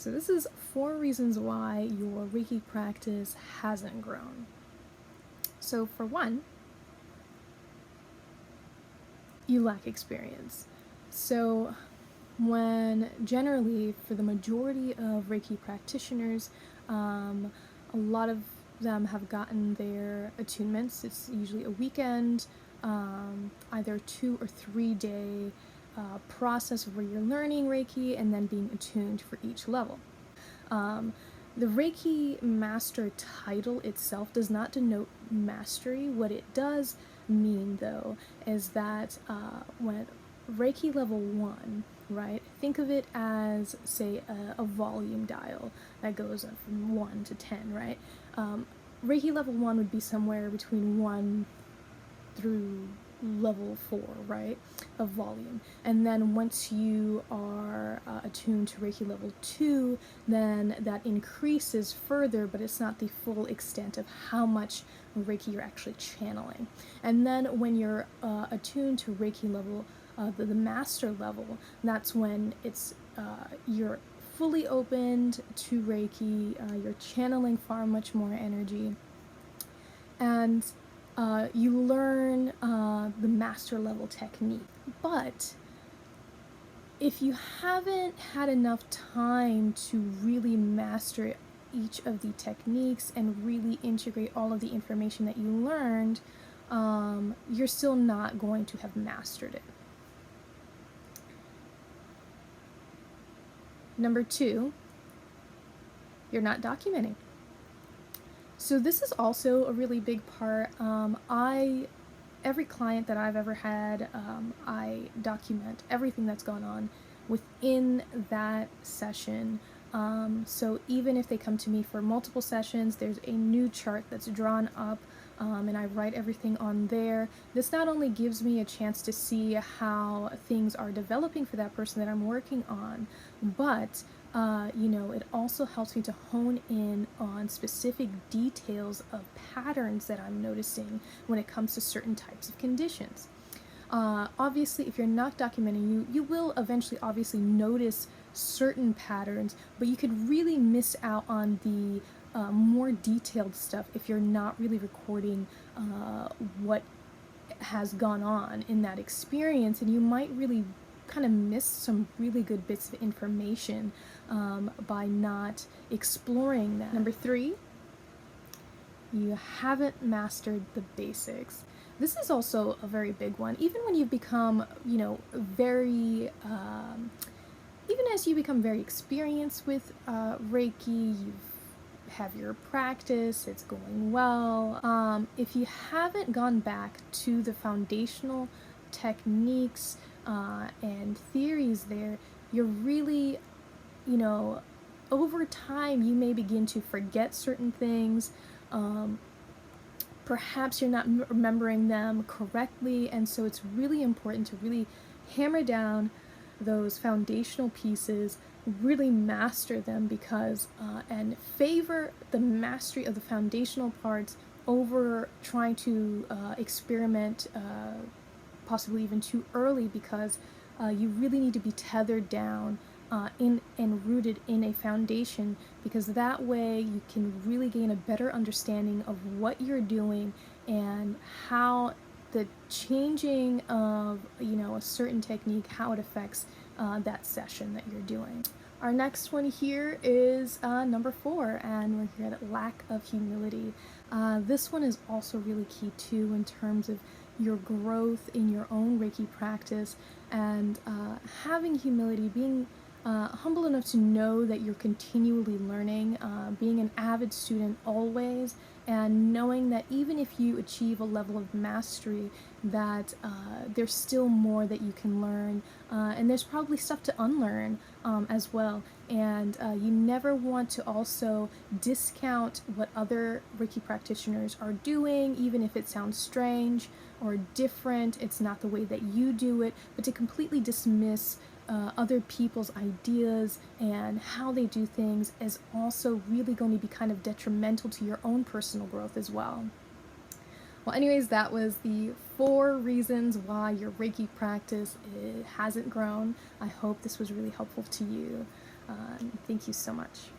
So this is 4 reasons why your Reiki practice hasn't grown. So for one, you lack experience. So when generally, for the majority of Reiki practitioners, a lot of them have gotten their attunements. It's usually a weekend, either 2 or 3 day process where you're learning Reiki and then being attuned for each level. The Reiki Master title itself does not denote mastery. What it does mean, though, is that when Reiki level 1, right, think of it as, say, a volume dial that goes up from 1 to 10, right? Reiki level 1 would be somewhere between 1 through level 4, right, of volume. And then once you are attuned to Reiki level 2, then that increases further, but it's not the full extent of how much Reiki you're actually channeling. And then when you're attuned to Reiki level, the master level, that's when it's you're fully opened to Reiki, you're channeling far much more energy, and you learn the master level technique. But if you haven't had enough time to really master each of the techniques and really integrate all of the information that you learned, you're still not going to have mastered it. Number 2, you're not documenting. So this is also a really big part. Every client that I've ever had, I document everything that's gone on within that session. So even if they come to me for multiple sessions, there's a new chart that's drawn up, and I write everything on there. This not only gives me a chance to see how things are developing for that person that I'm working on, but it also helps me to hone in on specific details of patterns that I'm noticing when it comes to certain types of conditions. Obviously, if you're not documenting, you will eventually obviously notice certain patterns, but you could really miss out on the more detailed stuff if you're not really recording what has gone on in that experience, and you might really kind of miss some really good bits of information by not exploring that. Number 3, you haven't mastered the basics. This is also a very big one. Even when you become, very, even as you become very experienced with Reiki, you have your practice, it's going well. If you haven't gone back to the foundational techniques and theories there, you're really, over time you may begin to forget certain things. Perhaps you're not remembering them correctly, and so it's really important to really hammer down those foundational pieces, really master them, because and favor the mastery of the foundational parts over trying to experiment possibly even too early, because you really need to be tethered down in and rooted in a foundation, because that way you can really gain a better understanding of what you're doing and how the changing of a certain technique, how it affects that session that you're doing. Our next one here is number 4, and we're here at lack of humility. This one is also really key too in terms of your growth in your own Reiki practice, and having humility, being humble enough to know that you're continually learning, being an avid student always, and knowing that even if you achieve a level of mastery, that there's still more that you can learn, and there's probably stuff to unlearn as well. And you never want to also discount what other Reiki practitioners are doing, even if it sounds strange or different, it's not the way that you do it, but to completely dismiss other people's ideas and how they do things is also really going to be kind of detrimental to your own personal growth as well. Well, anyways, that was the 4 reasons why your Reiki practice hasn't grown. I hope this was really helpful to you. Thank you so much.